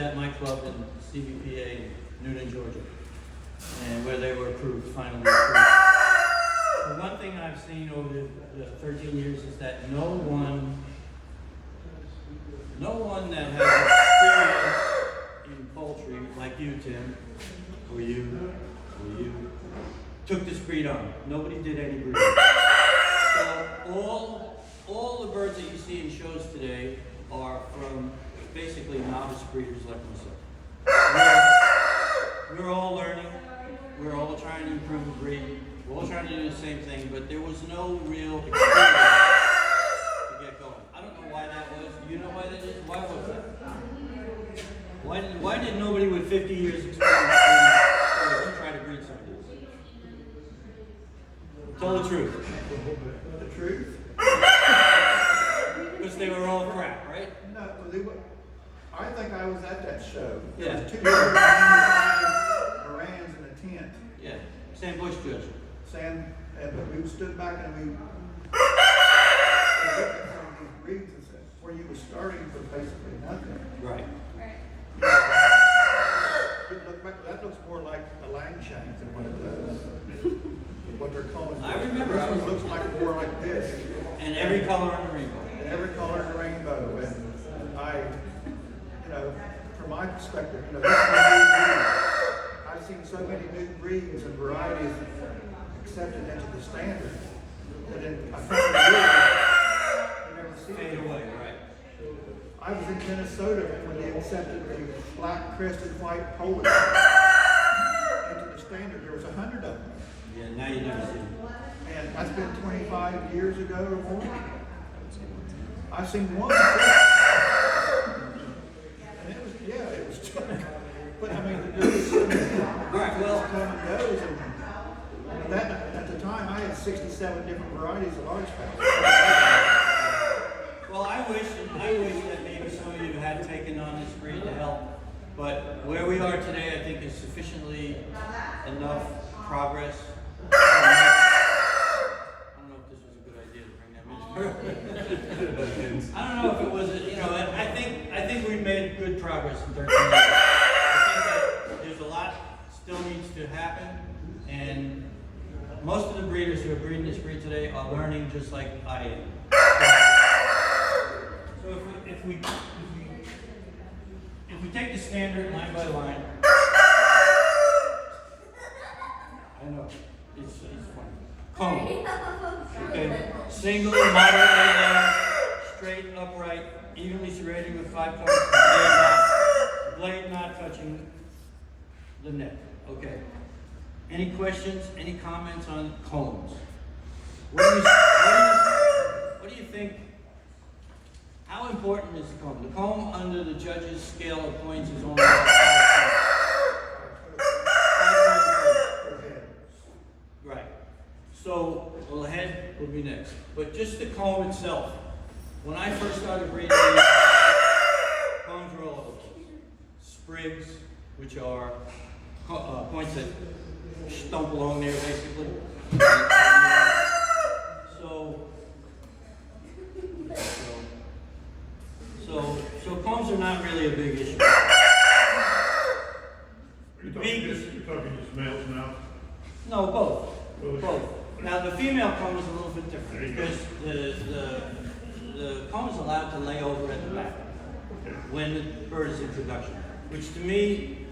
at my club in CVPA in Newnan, Georgia, and where they were finally approved. The one thing I've seen over the 13 years is that no one that has experience in poultry, like you, Tim, or you, took this breed on. Nobody did any breeding. So all the birds that you see in shows today are from basically novice breeders like myself. We're all learning. We're all trying to improve the breed. We're all trying to do the same thing, but there was no real experience to get going. I don't know why that was. Do you know why that is? Why was that? Why did nobody with 50 years experience try to breed some of these? Tell the truth. The truth? Because they were all crap, right? No, I think I was at that show. There Yeah. was 295 Morans in a tent. Yeah. Sam Bush judge. But we stood back and we looked at some of these breeds and said, where you were starting from basically nothing. Right. Look back, that looks more like a Langshank than what it does. What they're calling. I remember. This one looks like more like this. And every color on the rainbow. And every color in the rainbow. And from my perspective, this is a new breed. I've seen so many new breeds and varieties accepted into the standard that in a couple of years, you never see Fade it. away, right. I was in Minnesota when they accepted the black-crested white Polish into the standard. There was 100 of them. Yeah, now you never see them. And that's been 25 years ago or more. I've seen one. And it was junk. But I mean, there's so many Right, well, come and goes. And that, at the time, I had 67 different varieties of large packs. well, I wish that maybe some of you had taken on this breed to help. But where we are today, I think is sufficiently enough progress. I don't know if this was a good idea to bring them in. I don't know if it was, I think we made good progress in 13 years. I think that there's a lot still needs to happen, and most of the breeders who are breeding this breed today are learning just like I am. So if we take the standard line by line, I know it's funny. Cone. Okay, single, moderately long, straight, upright, evenly serrated with 5 points. Blade not touching the neck. Okay. Any questions? Any comments on cones? What do you think? How important is the comb? The comb under the judge's scale of points is only 5 points. Right. So, well, the head will be next. But just the comb itself. When I first started breeding, combs were all over the place. Sprigs, which are points that stump along there, basically. So combs are not really a big issue. You're talking just males now? No, both. Now the female comb is a little bit different because the comb is allowed to lay over at the back when the bird is in production. Which to me,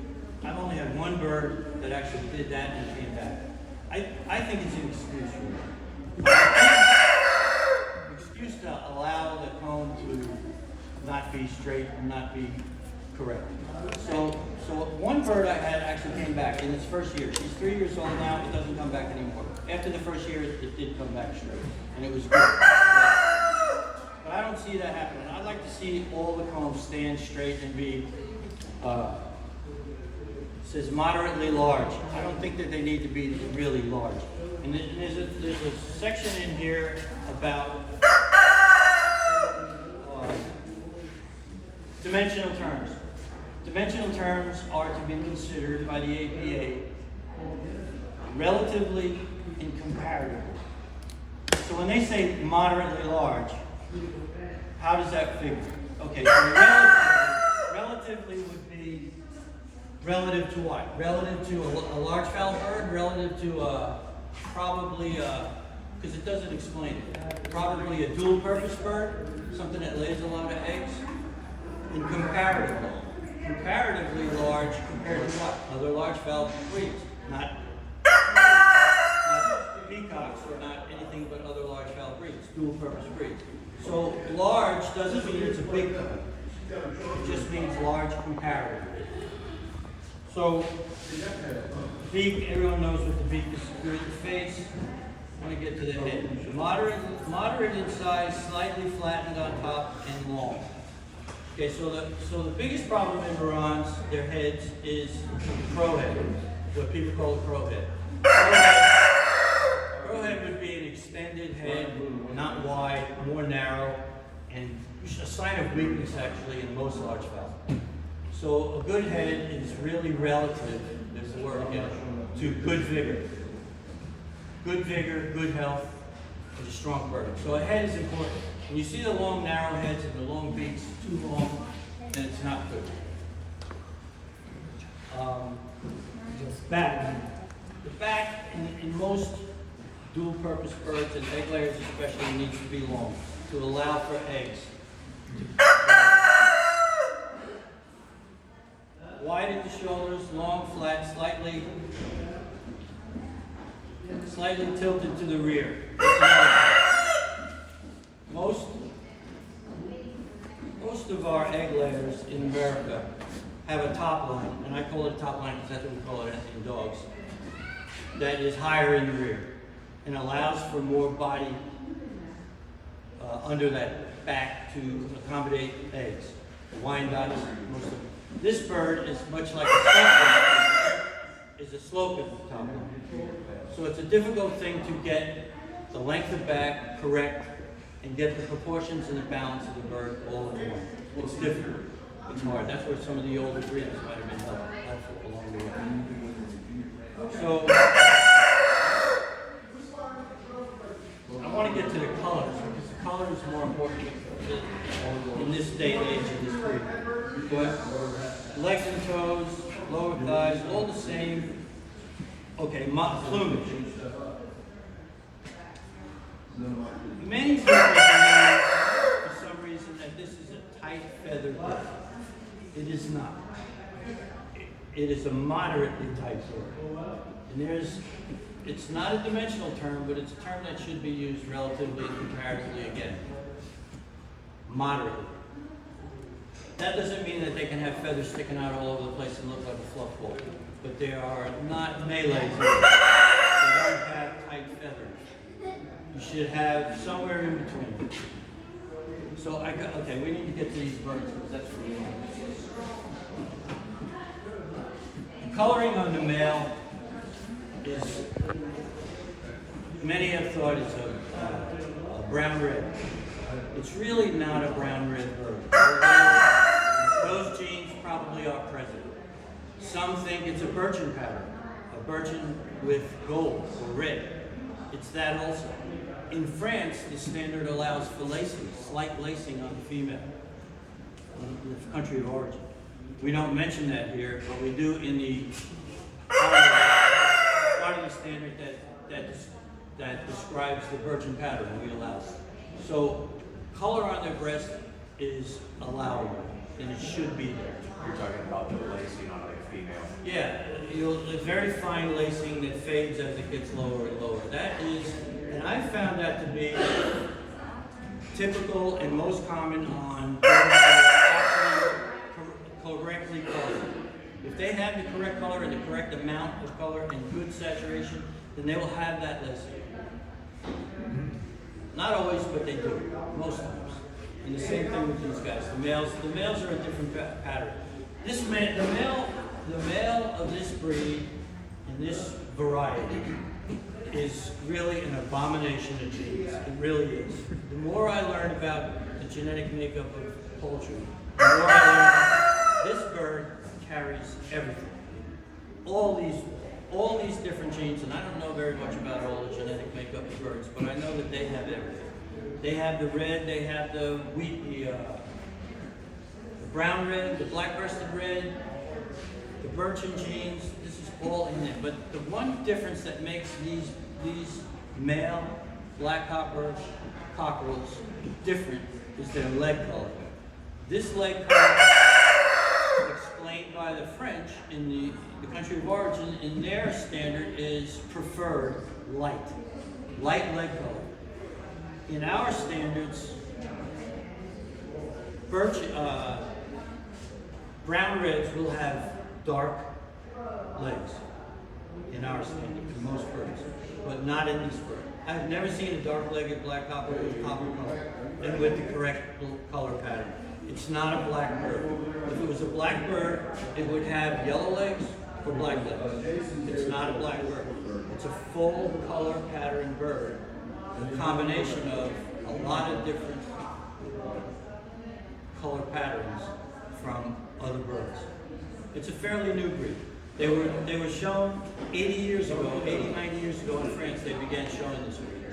I've only had one bird that actually did that and came back. I think it's an excuse for me. Excuse to allow the comb to not be straight and not be correct. So one bird I had actually came back in its first year. She's 3 years old now, it doesn't come back anymore. After the first year, it did come back straight, and it was good. But I don't see that happening. I'd like to see all the combs stand straight and be, says moderately large. I don't think that they need to be really large. And there's a section in here about dimensional terms. Dimensional terms are to be considered by the APA relatively and comparatively. So when they say moderately large, how does that figure? Okay, so relatively relatively would be relative to what? Relative to a large fowl bird, relative to probably, because it doesn't explain it, probably a dual purpose bird, something that lays a lot of eggs, and comparatively large compared to what? Other large fowl breeds, not peacocks or not anything but other large fowl breeds, dual purpose breeds. So large doesn't mean it's a big bird. It just means large comparatively. So beak, everyone knows what the beak is to do with the face. I want to get to the head. Moderate in size, slightly flattened on top and long. Okay, so the biggest problem in Varans, their heads, is crow head, what people call a crow head. Crow head would be an extended head, not wide, more narrow, and a sign of weakness actually in most large fowl. So a good head is really relative, there's the word again, to good vigor. Good vigor, good health, and a strong bird. So a head is important. When you see the long narrow heads and the long beaks too long, then it's not good. Back. The back in most dual purpose birds and egg layers especially needs to be long to allow for eggs. Wide at the shoulders, long, flat, slightly tilted to the rear. Most of our egg layers in America have a top line, and I call it a top line because that's what we call it in dogs, that is higher in the rear and allows for more body under that back to accommodate eggs. The Wyandottes, most of them. This bird is much like a sloping top line. So it's a difficult thing to get the length of back correct and get the proportions and the balance of the bird all in one. It's difficult. It's hard. That's where some of the older breeders might have been helpful along the way. So I want to get to the colors because the color is more important in this day and age in this breed. But legs and toes, lower thighs, all the same. Okay, plumage. Many people believe, for some reason, that this is a tight feathered bird. It is not. It is a moderately tight bird. And it's not a dimensional term, but it's a term that should be used relatively and comparatively again. Moderately. That doesn't mean that they can have feathers sticking out all over the place and look like a fluff ball. But they are not Malays. They don't have tight feathers. You should have somewhere in between. So okay, we need to get to these birds because that's really fun. The coloring on the male is, many have thought it's a brown red. It's really not a brown red bird. Those genes probably are present. Some think it's a birchen pattern, a birchen with gold or red. It's that also. In France, the standard allows for lacing, slight lacing on the female, in the country of origin. We don't mention that here, but we do in the part of the standard that describes the birchen pattern we allow. So color on their breast is allowable, and it should be there. You're talking about the lacing on a female. Yeah, very fine lacing that fades as it gets lower and lower. That is, and I found that to be typical and most common on birds that are actually correctly colored. If they have the correct color and the correct amount of color and good saturation, then they will have that lacing. Not always, but they do, most times. And the same thing with these guys. The males are a different pattern. The male of this breed and this variety is really an abomination of genes. It really is. The more I learn about the genetic makeup of poultry, the more I learn this bird carries everything. All these different genes, and I don't know very much about all the genetic makeup of birds, but I know that they have everything. They have the red, they have the wheat, the brown red, the black-breasted red, the birchen jeans, this is all in there. But the one difference that makes these male black cockerels different is their leg color. This leg color, explained by the French in the country of origin, in their standard is preferred light leg color. In our standards, brown reds will have dark legs in our standard, in most birds, but not in this bird. I've never seen a dark-legged black cockerel with copper color and with the correct color pattern. It's not a black bird. If it was a black bird, it would have yellow legs or black legs. It's not a black bird. It's a full color pattern bird, a combination of a lot of different color patterns from other birds. It's a fairly new breed. They were shown 80 years ago, 80, 90 years ago in France, they began showing this breed.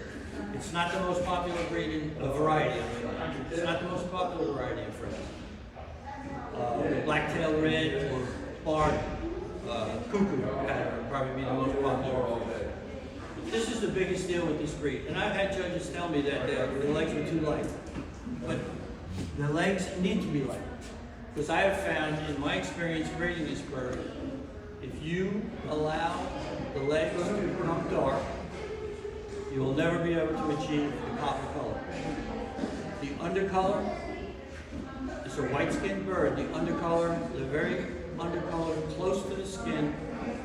It's not the most popular breed in a variety of France. It's not the most popular variety in France. Black-tailed red or barred cuckoo pattern would probably be the most popular. This is the biggest deal with this breed. And I've had judges tell me that the legs were too light. But the legs need to be light. Because I have found in my experience breeding this bird, if you allow the legs to become dark, you will never be able to achieve the copper color. The undercolor is a white-skinned bird. The undercolor, the very undercolor close to the skin,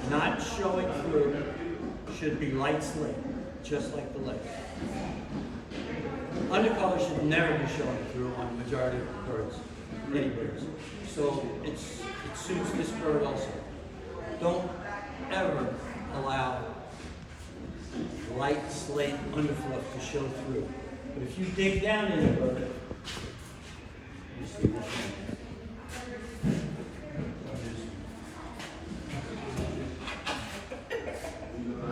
not showing through, should be light slate, just like the legs. Undercolor should never be showing through on the majority of birds, any birds. So it suits this bird also. Don't ever allow light slate underfluff to show through. But if you dig down in the bird, you see this one.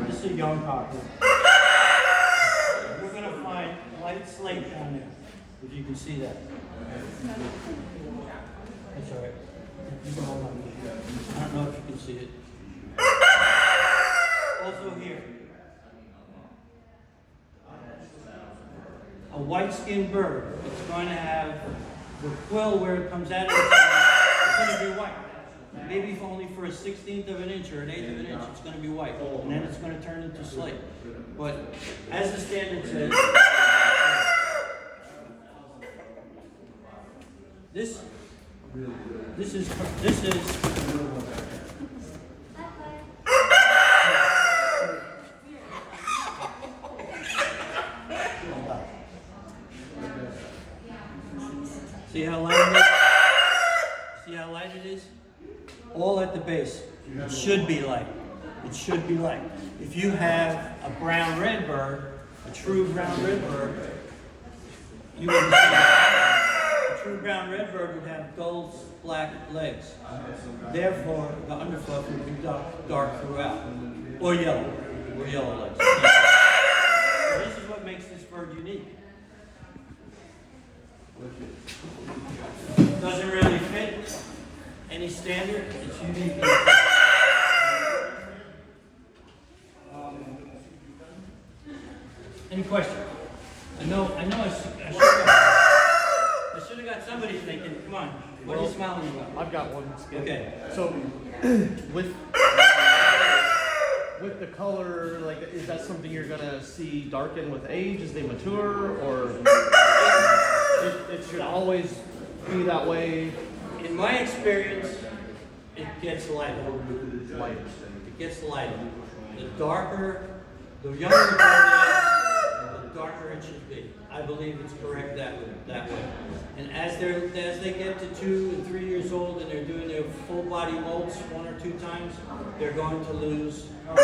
This is a young cockerel. We're going to find light slate down there, if you can see that. That's all right. You can hold on. I don't know if you can see it. Also here. A white-skinned bird. It's going to have the quill where it comes out of it's going to be white. Maybe if only for a 1/16 of an inch or an 1/8 of an inch, it's going to be white. And then it's going to turn into slate. But as the standard says, this is see how light it is? See how light it is? All at the base. It should be light. It should be light. If you have a brown-red bird, a true brown-red bird, you would see a true brown-red bird would have dull black legs. Therefore, the underfluff would be dark throughout, or yellow legs. So this is what makes this bird unique. Doesn't really fit any standard. It's unique. Any questions? I know. I should have got somebody thinking. Come on. What are you smiling about? I've got one. Skip. Okay. So, with the color, like, is that something you're gonna see darken with age as they mature, or it should always be that way? In my experience, it gets lighter. It gets lighter. The younger the bird is, the darker it should be. I believe it's correct that way. And as they get to 2 and 3 years old and they're doing their full body molts 1 or 2 times, they're going to lose and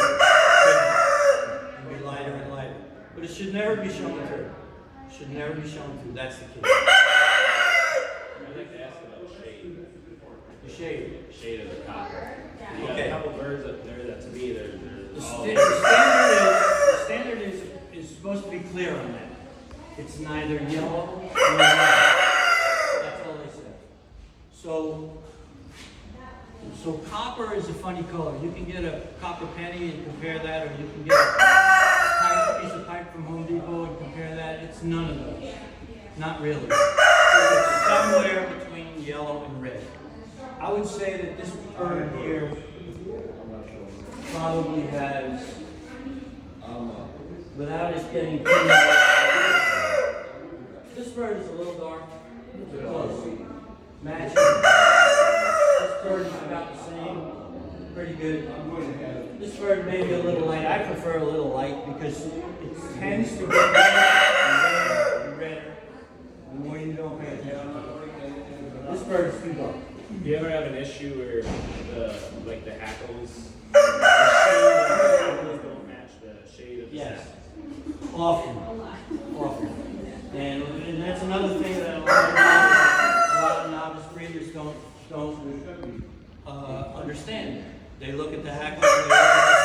be lighter and lighter. But it should never be shown through. It should never be shown through. That's the key. I'd like to ask about shade. The shade. Shade of the copper. You got Okay. a couple birds up there that to me they're The all standard is supposed to be clear on that. It's neither yellow nor red. That's all they say. So copper is a funny color. You can get a copper penny and compare that, or you can get a piece of pipe from Home Depot and compare that. It's none of those. Not really. It's somewhere between yellow and red. I would say that this bird here probably has, without it getting too dark, this bird is a little dark. Close. Matching. This bird is about the same. Pretty good. This bird may be a little light. I prefer a little light because it tends to get redder and redder the more you don't pay attention. This bird is too dark. Do you ever have an issue where the hackles, the shade of the hackles don't match the shade of the Yes. saddle? Often. And that's another thing that a lot of novice breeders don't understand. They look at the hackle and they look at the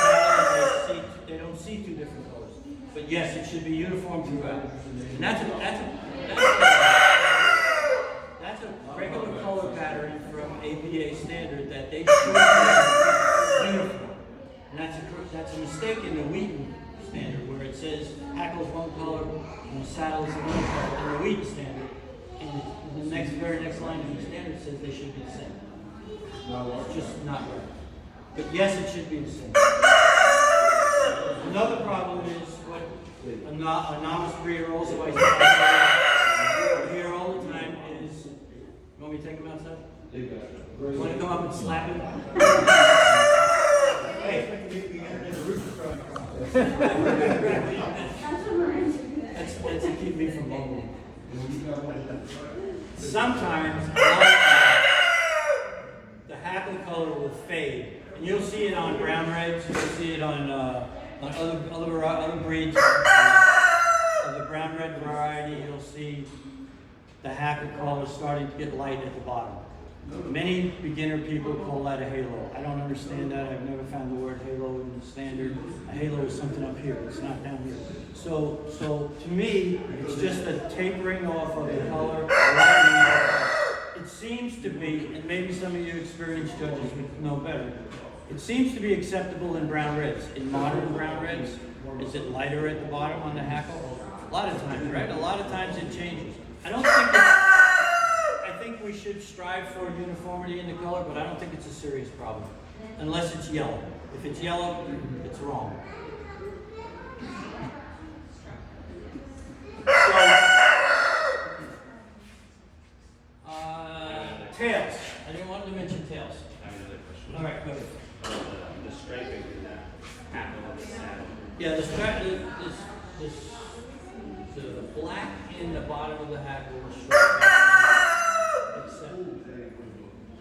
saddle and they don't see two different colors. But yes, it should be uniform throughout. And that's a regular color pattern from APA standard that they should be uniform. And that's a mistake in the Wheaton standard where it says hackle is one color and the saddle is another color in the Wheaton standard. And the very next line in the standard says they should be the same. It's just not right. But yes, it should be the same. Another problem is what a novice breeder also I hear all the time is, you want me to take him outside? You want to come up and slap him? Hey. That's to keep me from mumbling. Sometimes the hackle color will fade, and you'll see it on brown reds. You'll see it on other breeds of the brown red variety. You'll see the hackle color starting to get light at the bottom. Many beginner people call that a halo. I don't understand that. I've never found the word halo in the standard. A halo is something up here. It's not down here. So to me, it's just a tapering off of the color, lightening out. It seems to be, and maybe some of you experienced judges would know better, it seems to be acceptable in brown reds. In modern brown reds, is it lighter at the bottom on the hackle? A lot of times, right? A lot of times it changes. I think we should strive for uniformity in the color, but I don't think it's a serious problem. Unless it's yellow. If it's yellow, it's wrong. Tails. I didn't want to mention tails. I have another question. All right, go ahead. The striping in that hackle of the saddle. Yeah, the black in the bottom of the hackle is accepted.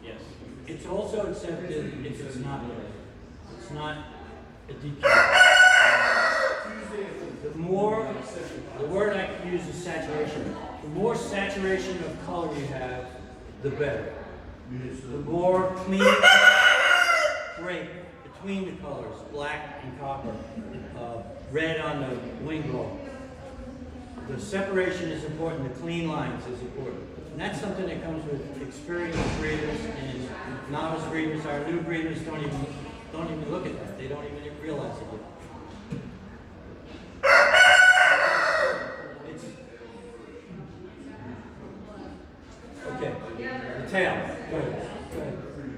Yes. It's also accepted if it's not red. It's not a deep. The word I can use is saturation. The more saturation of color you have, the better. The more clean break between the colors, black and copper, red on the wing roll. The separation is important, the clean lines is important. And that's something that comes with experienced breeders and novice breeders. Our new breeders don't even look at that. They don't even realize it yet. Okay, the tail. Go ahead.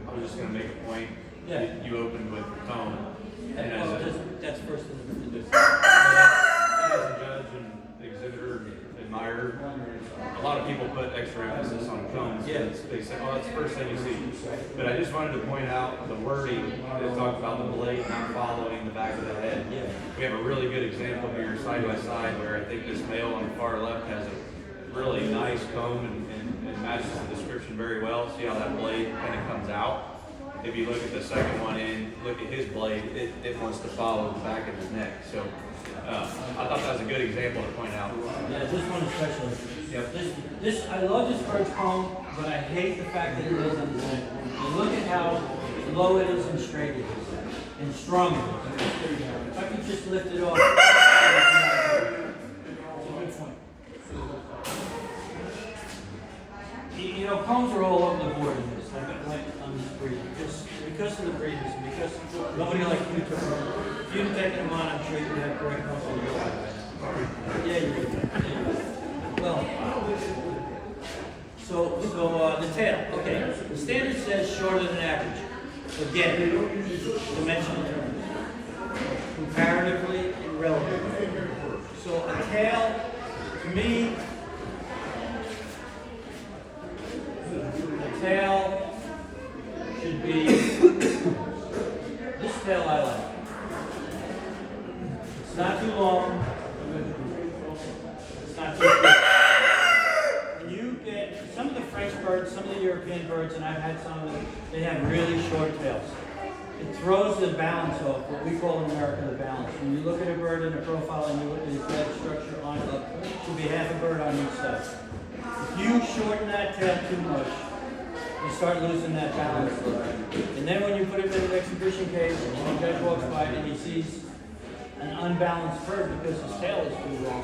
I was just going to make a point. Yeah. You opened with tone. And That's first in the as a judge and exhibitor, admirer, a lot of people put extra emphasis on tones. Yeah. They say, oh, that's the first thing you see. But I just wanted to point out the wording that talks about the blade not following the back of the head. Yeah. We have a really good example here side by side where I think this male on the far left has a really nice comb and matches the description very well. See how that blade kind of comes out? If you look at the second one and look at his blade, it wants to follow the back of his neck. So I thought that was a good example to point out. Yeah, this one especially. Yep. I love this bird's comb, but I hate the fact that it is on the neck. And look at how low it is and straight it is, and strong it is. If I could just lift it off. It's a good point. You know, combs are all over the board in this. Well, so the tail, okay. The standard says shorter than average. Again, dimensional terms. Comparatively and relatively. So a tail, to me, a tail should be, this tail I like. It's not too long. It's not too short. When you get some of the French birds, some of the European birds, and I've had some of them, they have really short tails. It throws the balance off, what we call in America the balance. When you look at a bird in a profile and you look at his head structure on up, it should be half a bird on each side. If you shorten that tail too much, you start losing that balance. And then when you put him in an exhibition cage, and the judge walks by and he sees an unbalanced bird because his tail is too long,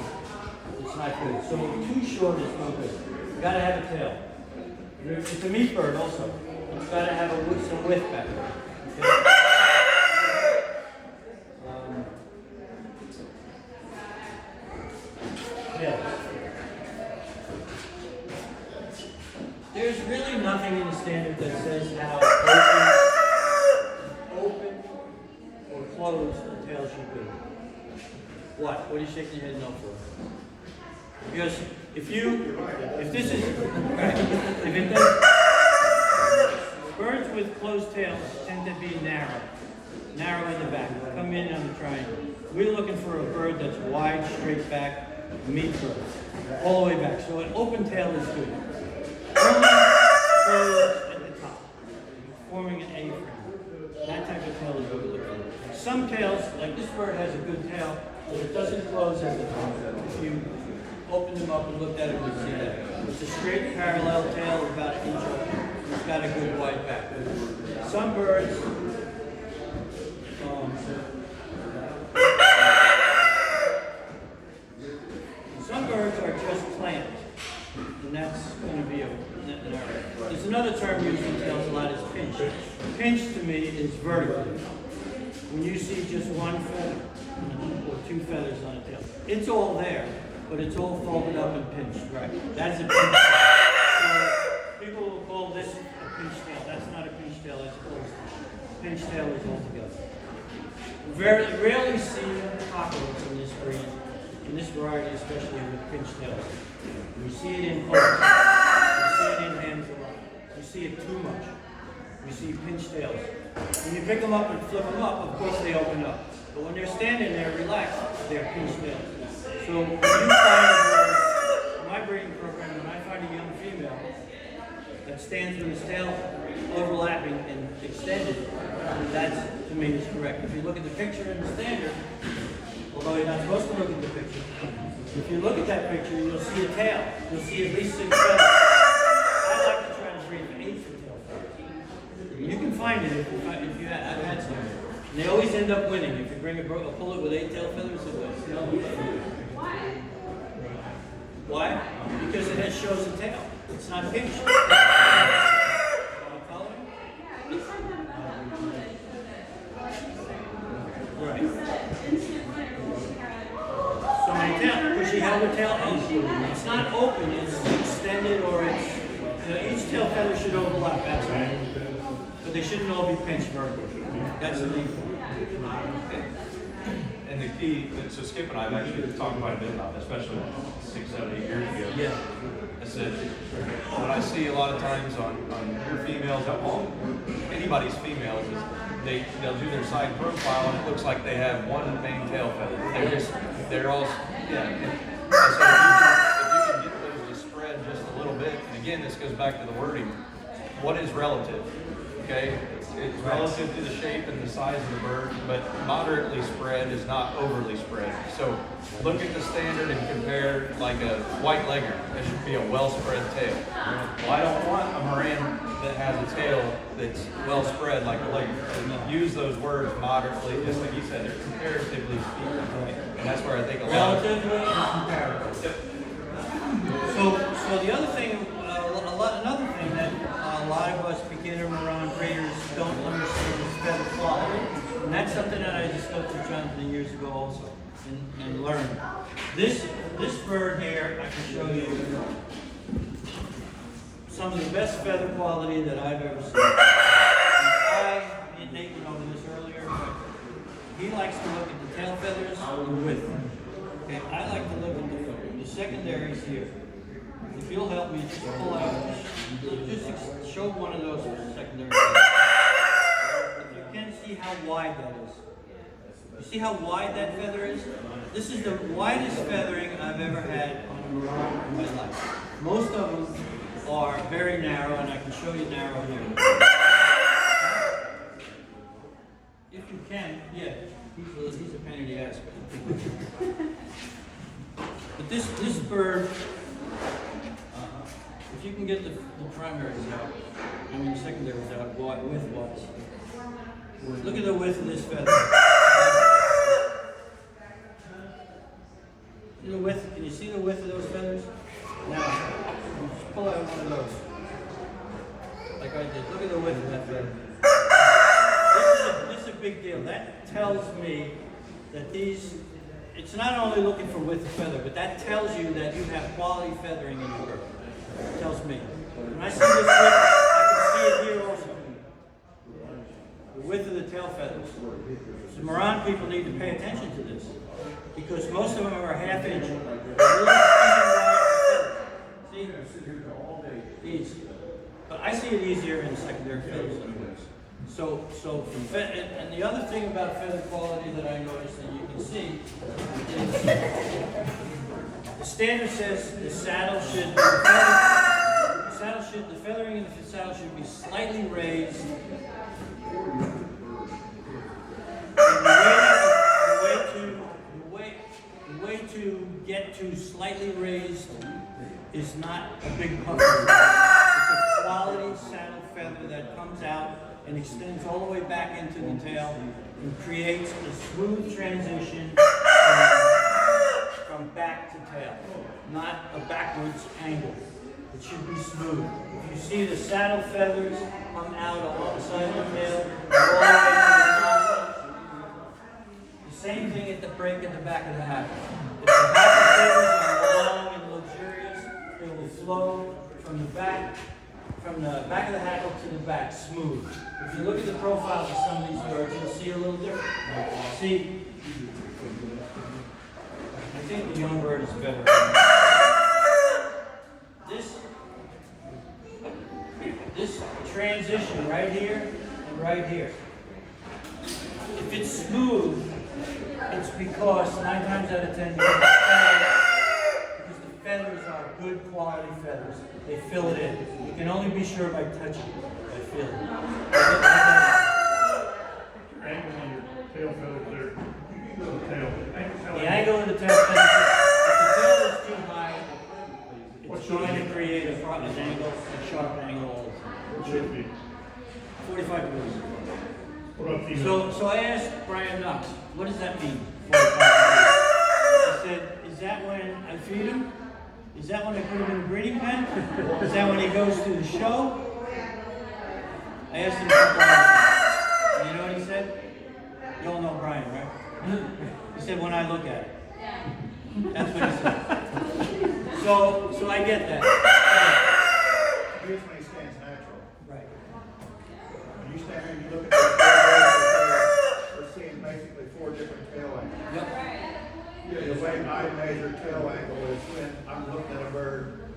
it's not good. So too short is no good. You gotta have a tail. It's a meat bird also. It's gotta have some width back there. Okay? Tails. There's really nothing in the standard that says how open or closed the tail should be. What? What are you shaking your head no for? Because if this is, right, if it does, birds with closed tails tend to be narrow in the back, come in on the triangle. We're looking for a bird that's wide, straight back, meat bird, all the way back. So an open tail is good. Only closed at the top, forming an A-frame. That type of tail is what we're looking for. Some tails, like this bird has a good tail, but it doesn't close at the top. If you open them up and looked at it, you'd see that. It's a straight parallel tail, about an inch open. It's got a good wide back. Some birds, are just clamped, and that's going to be an error. There's another term used in tails a lot is pinch. Pinch to me is vertical. When you see just one feather or two feathers on a tail, it's all there, but it's all folded up and pinched. Right? That's a pinch tail. So people will call this a pinch tail. That's not a pinch tail. That's a closed tail. Pinch tail is all together. Very rarely see cockroaches in this breed. In this variety, especially with pinch tails. We see it in clothes. We see it in hens a lot. We see it too much. We see pinch tails. When you pick them up and flip them up, of course they open up. But when they're standing there relaxed, they're pinch tails. So when you find a bird, in my breeding program, when I find a young female that stands with its tail overlapping and extended, that to me is correct. If you look at the picture in the standard, although you're not supposed to look at the picture, if you look at that picture, you'll see a tail. You'll see at least 6 feathers. I like to try to breed an 8-foot tail feather. You can find it if you I've had some. And they always end up winning. If you bring a pullet with 8 tail feathers, it wins. Why? Because it shows a tail. It's not pinched. Right. So many tail, because she held her tail open. It's not open, it's extended or it's, each tail feather should overlap, that's right. But they shouldn't all be pinched vertically. That's the main point. And the key, so Skip and I have actually talked quite a bit about this, especially 6, 7, 8 years ago. Yeah. I said, what I see a lot of times on your females, anybody's females, is they'll do their side profile and it looks like they have one main tail feather. They're all, yeah. So if you can get those to spread just a little bit, and again, this goes back to the wording, what is relative? Okay, it's relative to the shape and the size of the bird, but moderately spread is not overly spread. So look at the standard and compare like a white legger. That should be a well-spread tail. Well, I don't want a Moran that has a tail that's well spread like a legger. Use those words moderately, just like you said, they're comparatively speaking. And that's where I think a lot of Relatively and comparatively. So the other thing, another thing that a lot of us beginner Moran breeders don't understand is feather quality. And that's something that I discussed with Jonathan years ago also. And learn. This bird here, I can show you some of the best feather quality that I've ever seen. Nate went over this earlier, but he likes to look at the tail feathers and the width. Okay, I like to look at the secondaries here. If you'll help me, just pull out, just show one of those secondary feathers. If you can see how wide that is. You see how wide that feather is? This is the widest feathering I've ever had on a Marron in my life. Most of them are very narrow, and I can show you narrow here. If you can, yeah, he's a pain in the ass. But this bird, if you can get the primaries out, I mean the secondaries out, width-wise. Look at the width of this feather. See the width? Can you see the width of those feathers? Now, just pull out one of those. Like I did. Look at the width of that feather. This is a big deal. That tells me that it's not only looking for width of feather, but that tells you that you have quality feathering in your bird. It tells me. When I see this width, I can see it here also. The width of the tail feathers. So Marron people need to pay attention to this, because most of them are a half inch. See? These. But I see it easier in secondary feathers. So and the other thing about feather quality that I noticed that you can see is the standard says the feathering in the saddle should be slightly raised. And the way to get to slightly raised is not a big puff. It's a quality saddle feather that comes out and extends all the way back into the tail and creates a smooth transition from back to tail, not a backwards angle. It should be smooth. If you see the saddle feathers come out along the side of the tail, all the way to the top, the same thing at the break at the back of the hat. If the hat feathers are long and luxurious, it will flow from the back of the hackle to the back, smooth. If you look at the profiles of some of these birds, you'll see a little different. See, I think the young bird is better. This transition right here and right here, if it's smooth, it's because 9 times out of 10, because the feathers are good quality feathers. They fill it in. You can only be sure by touching it, by feeling it. Angle on your tail feathers there. The tail. The angle of the tail feathers, if the tail is too high, it's trying to create a sharp angle. What should be? 45 degrees. What about female? So I asked Brian Knox, what does that mean, 45 degrees? I said, is that when I feed him? Is that when I put him in a breeding pen? Is that when he goes to the show? I asked him a couple of questions. And you know what he said? You all know Brian, right? He said, when I look at it. That's what he said. So I get that. Here's when he stands natural. Right. When you stand here and you look at the tail, we're seeing basically 4 different tail angles. Yep. The way I measure tail angle is when I'm looking at a bird,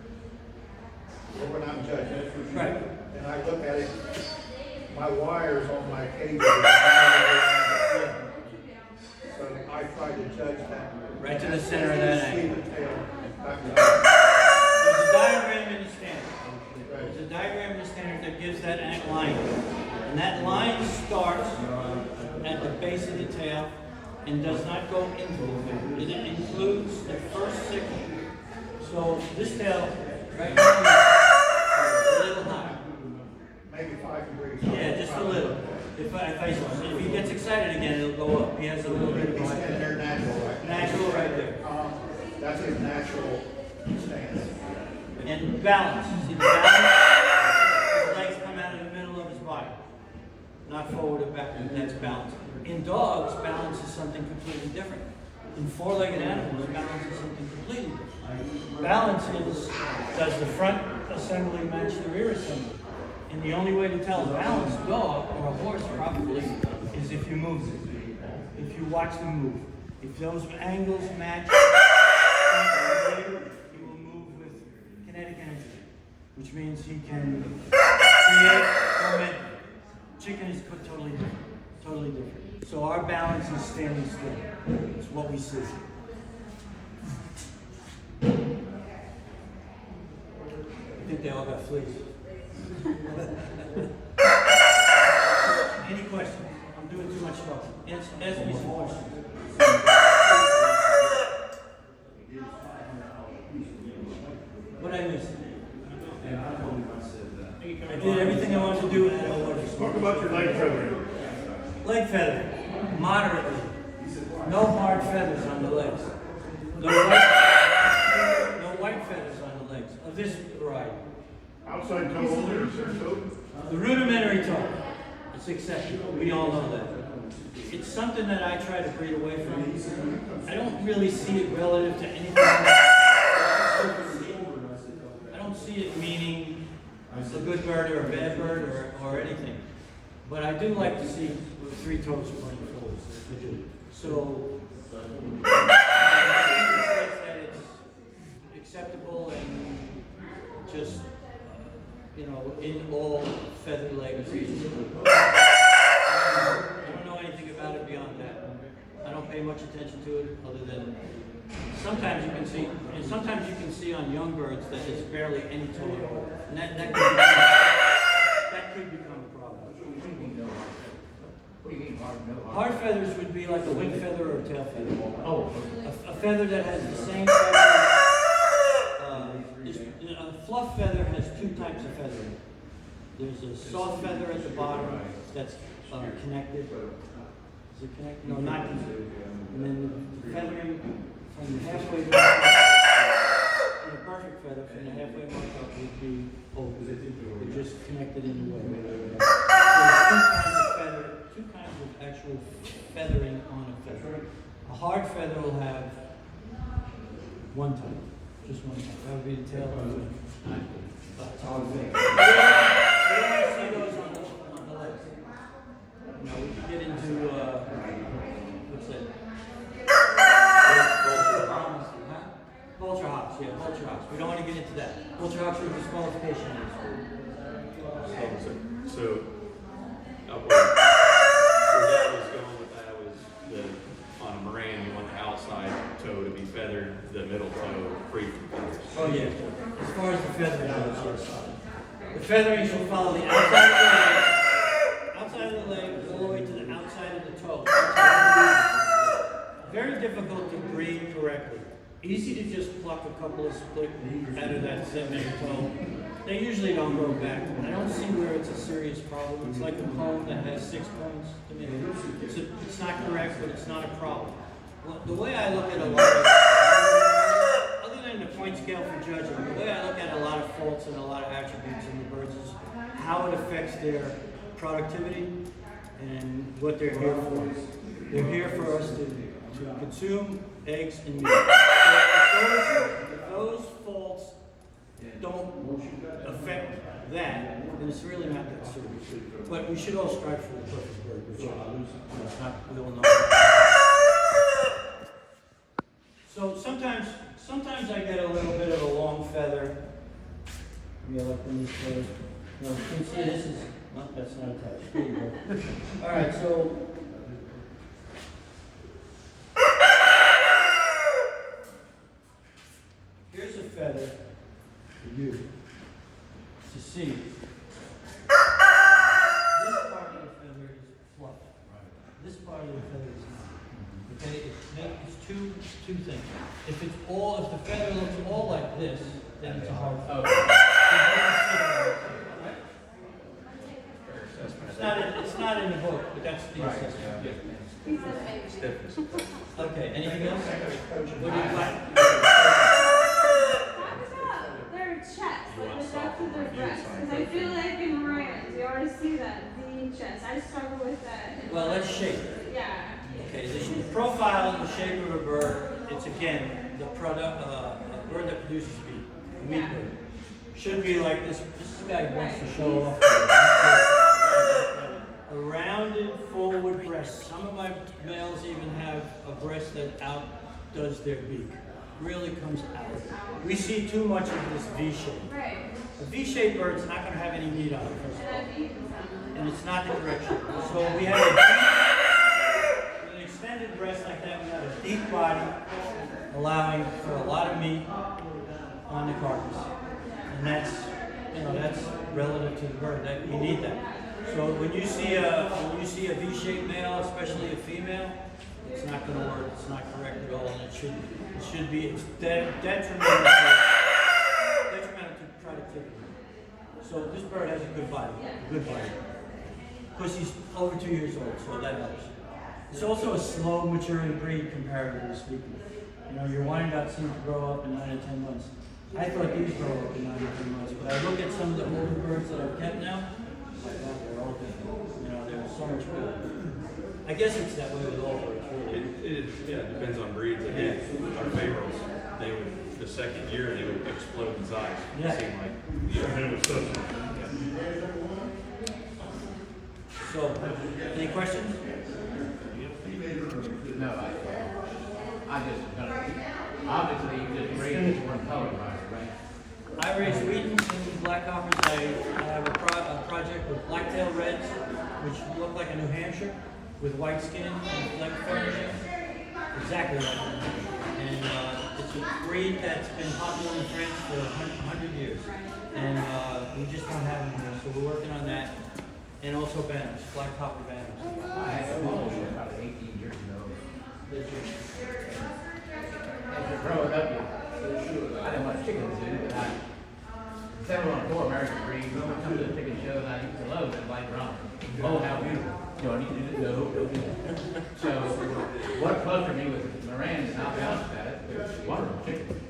or when I'm judging. Right. And I look at it, my wires on my cage. So I try to judge that. Right to the center of that See angle. the tail back to There's a diagram in the standard. There's a diagram in the standard that gives that line. And that line starts at the base of the tail and does not go into the tail. It includes the first 6. So this tail right now is a little higher. maybe 5 degrees. Yeah, just a little. If he gets excited again, it'll go up. He has a little bit of He's standing there natural, right? natural right there. That's his natural stance. And balance. See the balance? His legs come out of the middle of his body. Not forward or backward. That's balance. In dogs, balance is something completely different. In four-legged animals, balance is something completely different. Balance is, does the front assembly match the rear assembly? And the only way to tell a balanced dog, or a horse probably, is if you move them. If you watch them move. If those angles match, he will move with kinetic energy, which means he can create momentum. Chicken is totally different. Totally different. So our balance is standing still. It's what we see. I think they all got fleas. Any questions? I'm doing too much talking. Ask me some questions. What I missed? I did everything I wanted to do and I wanted to. Talk about your leg feathering. Leg feather, moderately. No hard feathers on the legs. No white feathers on the legs of this variety. Outside toe only or center toe? The rudimentary toe, it's acceptable. We all know that. It's something that I try to breed away from. I don't really see it relative to anything else. I don't see it meaning a good bird or a bad bird or anything. But I do like to see three toes playing forward. I do. So, I think that it's acceptable and just, in all feather legs. I don't know anything about it beyond that. I don't pay much attention to it other than sometimes you can see on young birds that there's barely any toe at all. And that could become a problem. What do you mean hard? No Hard feathers would be like a wing feather or a tail feather. Oh. A feather that has the same feather. A fluff feather has two types of feathering. There's a soft feather at the bottom that's connected. Is it connected? No, not connected. And then the feathering from the halfway mark up, and a perfect feather from the halfway mark up would be open. They're just connected in the way. So there's two kinds of actual feathering on a feather. A hard feather will have one type, just one type. That would be the tail of the wing. That's all the thing. We don't see those on the legs. No, we can get into, what's that? Vulture hops, yeah, vulture hops. We don't want to get into that. Vulture hops are disqualification in this school. So where Dad was going with that was on a Moran, you want the outside toe to be feathered, the middle toe free from feathers. Oh yeah, as far as the feathering goes, yes. The feathering should follow the outside of the leg, all the way to the outside of the toe. Very difficult to breed correctly. Easy to just pluck a couple of split out of that segmented toe. They usually don't grow back. I don't see where it's a serious problem. It's like a comb that has 6 points. I mean, it's not correct, but it's not a problem. Well, the way I look at a lot of, other than the point scale for judging, the way I look at a lot of faults and a lot of attributes in the birds is how it affects their productivity and what they're here for. They're here for us to consume eggs and meat. So if those faults don't affect that, then it's really not that serious. But we should all strive for the perfect bird, which it's not, we all know. So sometimes I get a little bit of a long feather. Maybe I like when these feathers. No, you can see this is, no, that's not attached. There you go. All right, so. Here's a feather for you to see. This part of the feather is fluff. This part of the feather is not. Okay, it's two things. If the feather looks all like this, then it's a hard feather. It's not in the book, but that's the assessment. Okay, anything else? What do you like? Their chest, like the depth of their breast. Because I feel like in Morans, you already see that, the chest. I struggle with that. Well, let's shape. Yeah. Okay, the profile and the shape of a bird, it's again, the product, a bird that produces meat, a meat bird. Should be like this guy wants to show off. A rounded forward breast. Some of my males even have a breast that outdoes their beak. Really comes out. We see too much of this V shape. Right. A V-shaped bird's not going to have any meat on it, first of all. And it's not the correct shape. So we have with an extended breast like that, we have a deep body, allowing for a lot of meat on the carcass. And that's, that's relative to the bird. That you need that. So when you see a V-shaped male, especially a female, it's not going to work. It's not correct at all, and it should be. It's detrimental to productivity. So this bird has a good body, Of course, he's over 2 years old, so that helps. It's also a slow maturing breed, comparatively speaking. Your Wyandottes seem to grow up in 9 or 10 months. I thought these grow up in 9 or 10 months, but I look at some of the older birds that I've kept now. They're all different. They're so much better. I guess it's that way with all birds, really. It depends on breeds. Like our favorites, they would, the second year, they would explode in size. Yeah. It seemed like, It was such So, any questions? No, I just, obviously you just raised one color, right? I raise Wheatons and black hoppers. I have a project with blacktail reds, which look like a New Hampshire, with white skin and fleck furnishing. Exactly like that. And it's a breed that's been popular in France for 100 years. And we just don't have them here, so we're working on that. And also banners, black hopper banners. I had a bull about 18 years ago. As you're growing up, I didn't want chickens to, but I settled on 4 American breeds. When we come to the chicken shows, I used to love it, like Ron. Oh, how beautiful. I need to do this, no. So, what clustered me was Miranda, and I'll be honest about it, they're wonderful chickens.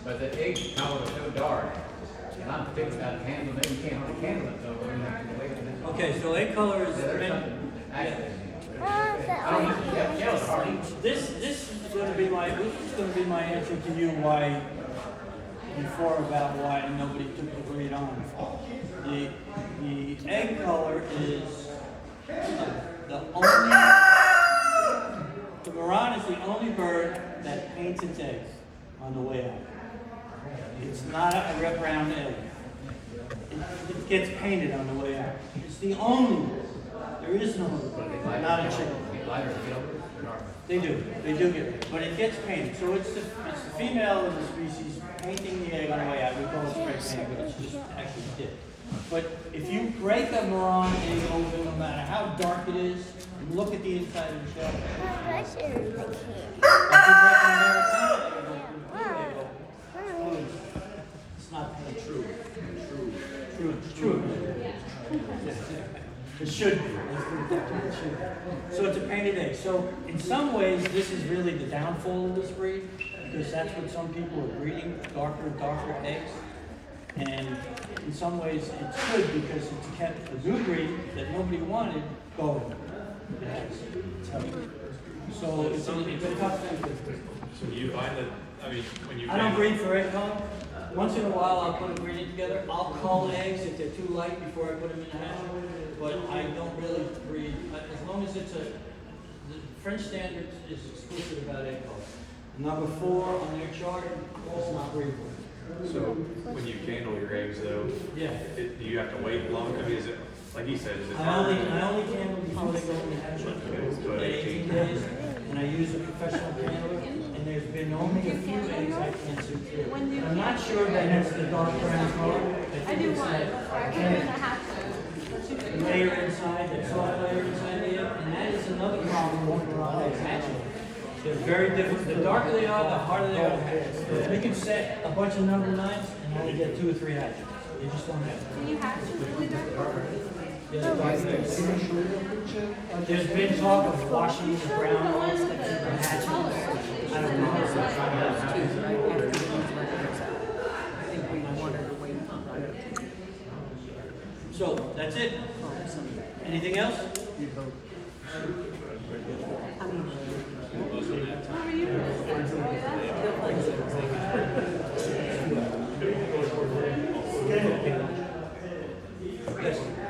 But the egg color was so dark, and I'm particular about handling them, you can't hardly handle it, so we're going to have to wait for this. Okay, so egg color is There's been, something, actually, I don't used to have shells hardly. this is going to be my answer to you why before about why nobody took the breed on. The egg color is the Marron is the only bird that paints its eggs on the way out. It's not a red brown egg. It gets painted on the way out. It's the only bird. There is no other bird, not a chicken. They do get, but it gets painted. So it's the female of the species painting the egg on the way out. We call it spray paint, but it's just actually dip. But if you break a Marron egg open, no matter how dark it is, and look at the inside of the shell. If you break an Americana egg open, it's not painted. True. It should be. Let's put it that way. It should be. So it's a painted egg. So in some ways, this is really the downfall of this breed, because that's what some people are breeding, darker and darker eggs. And in some ways, it's good because it's kept the new breed that nobody wanted going. It has. So it's a tough thing. so do you find that, when you... I don't breed for egg color. Once in a while, I'll put a breeding together. I'll cull eggs if they're too light before I put them in the hatchery. But I don't really breed, as long as it's the French standard is explicit about egg color. Number 4 on their chart is not breedable. So when you candle your eggs, though, Yeah. do you have to wait long? Is it, like he said, is it I only candle before they go in the hatchery. So at 18 days, and I use a professional candler, and there's been only a few eggs I can't see through. I'm not sure that it's the dark brown color. I do one. I put it in a half Layer inside, that soft layer inside the egg, and that is another problem with raw eggs hatching. They're very different. The darker they are, the harder they are to hatch. We can set a bunch of number 9s and only get 2 or 3 hatches. They just don't have. Can you hatch it really dark? There's been talk of washing the brown ones and hatching. I don't know. So that's it. Anything else? How are you doing? Yes.